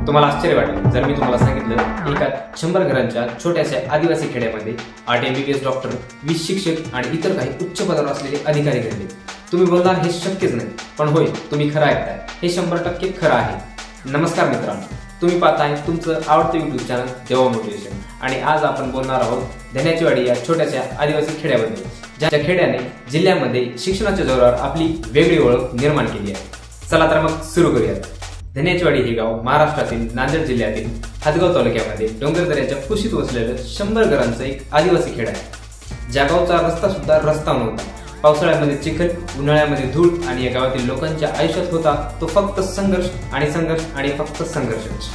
तुम्हाला आश्चर्य वाटेल जर मी तुम्हाला सांगितलं एका 100 घरांच्या छोट्याशा आदिवासी खेड्यामध्ये 8 MBBS डॉक्टर, 20 शिक्षक आणि इतर काही उच्च पदावर असलेले अधिकारी घडले। तुम्ही बोलणार हे शक्यच नाही, पण होय, तुम्ही खरं ऐकताय, हे 100% खरं आहे। नमस्कार मित्रांनो, तुम्ही पाहताय तुमचं आवडतं YouTube चॅनल देवा मोटिवेशन आणि आज आपण बोलणार आहोत धन्याचीवाडी या छोट्याशा आदिवासी खेड्याबद्दल, ज्या खेड्याने जिल्ह्यामध्ये शिक्षणाच्या जोरावर आपली वेगळी ओळख निर्माण केली आहे। चला तर मग सुरू करूयात। धन्याचीवाडी हे गाव महाराष्ट्रातील नांदेड जिल्ह्यातील हदगाव तालुक्यामध्ये डोंगरदऱ्याच्या कुशीत वसलेलं 100 घरांचं एक आदिवासी खेड आहे। ज्या गावचा रस्ता सुद्धा रस्ता नव्हता, पावसाळ्यामध्ये चिखल, उन्हाळ्यामध्ये धूळ आणि या गावातील लोकांच्या आयुष्यात होता तो फक्त संघर्ष आणि फक्त संघर्ष।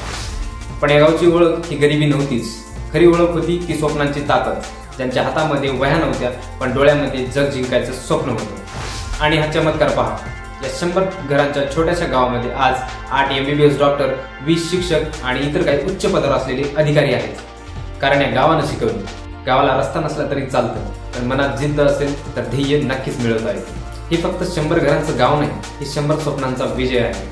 पण या गावची ओळख ही गरिबी नव्हतीच, खरी ओळख होती ती स्वप्नांची ताकद, ज्यांच्या हातामध्ये वह्या नव्हत्या पण डोळ्यामध्ये जग जिंकायचं स्वप्न होतं। आणि हा चमत्कार पहा, या 100 घरांच्या छोट्याशा गावामध्ये आज 8 MBBS डॉक्टर, 20 शिक्षक आणि इतर काही उच्च पदावर असलेले अधिकारी आहेत। कारण या गावानं शिकवलं, गावाला रस्ता नसला तरी चालतं, पण मनात जिद्द असेल तर ध्येय नक्कीच मिळवता येते। हे फक्त 100 घरांचं गाव नाही, हे 100 स्वप्नांचा विजय आहे।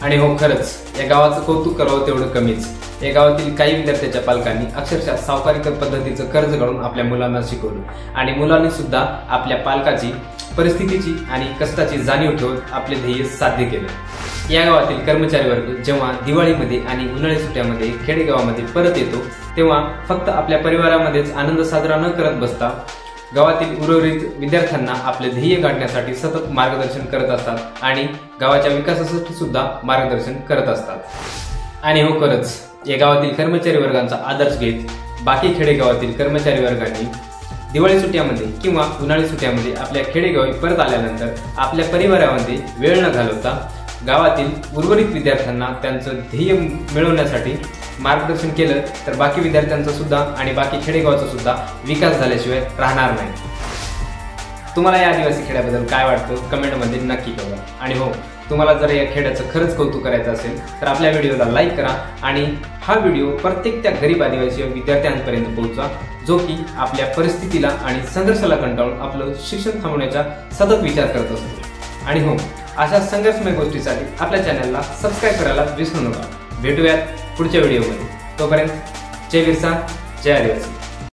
आणि हो, खरंच या गावाचं कौतुक करावं तेवढं कमीच। या गावातील काही विद्यार्थ्यांच्या पालकांनी अक्षरशः सावकारी पद्धतीचं कर्ज काढून आपल्या मुलांना शिकवलं आणि मुलांनी सुद्धा आपल्या पालकाची, परिस्थितीची आणि कष्टाची जाणीव ठेवत आपले ध्येय साध्य केलं। या गावातील कर्मचारी वर्ग जेव्हा दिवाळीमध्ये आणि उन्हाळी सुट्ट्यामध्ये खेडेगावामध्ये परत येतो, तेव्हा फक्त आपल्या परिवारामध्येच आनंद साजरा न करत बसता गावातील उर्वरित विद्यार्थ्यांना आपले ध्येय गाठण्यासाठी सतत मार्गदर्शन करत असतात आणि गावाच्या विकासासाठी सुद्धा मार्गदर्शन करत असतात। आणि हो, खरंच या गावातील कर्मचारी वर्गांचा आदर्श घेत बाकी खेडेगावातील कर्मचारी वर्गांनी दिवाळी सुट्ट्यामध्ये किंवा उन्हाळी सुट्ट्यामध्ये आपल्या खेडेगावी परत आल्यानंतर आपल्या परिवारामध्ये वेळ न घालवता गावातील उर्वरित विद्यार्थ्यांना त्यांचं ध्येय मिळवण्यासाठी मार्गदर्शन केलं तर बाकी विद्यार्थ्यांचा सुद्धा आणि बाकी खेडेगावाचा सुद्धा विकास झाल्याशिवाय राहणार नाही। तुम्हाला या आदिवासी खेड्याबद्दल काय वाटतं कमेंटमध्ये नक्की कळवा। आणि हो, तुम्हाला जर या खेड्याचं खरंच कौतुक करायचं असेल तर आपल्या व्हिडिओला लाईक करा आणि हा व्हिडिओ प्रत्येक त्या गरीब आदिवासी विद्यार्थ्यांपर्यंत पोहोचवा, जो की आपल्या परिस्थितीला आणि संघर्षाला कंटाळून आपलं शिक्षण थांबवण्याचा सतत विचार करत असतो। आणि हो, अशा संघर्षमय गोष्टीसाठी आपल्या चॅनलला सबस्क्राईब करायला विसरू नका। भेटूयात पुढच्या व्हिडिओमध्ये, तोपर्यंत जय बिरसा, जय आदिवासी।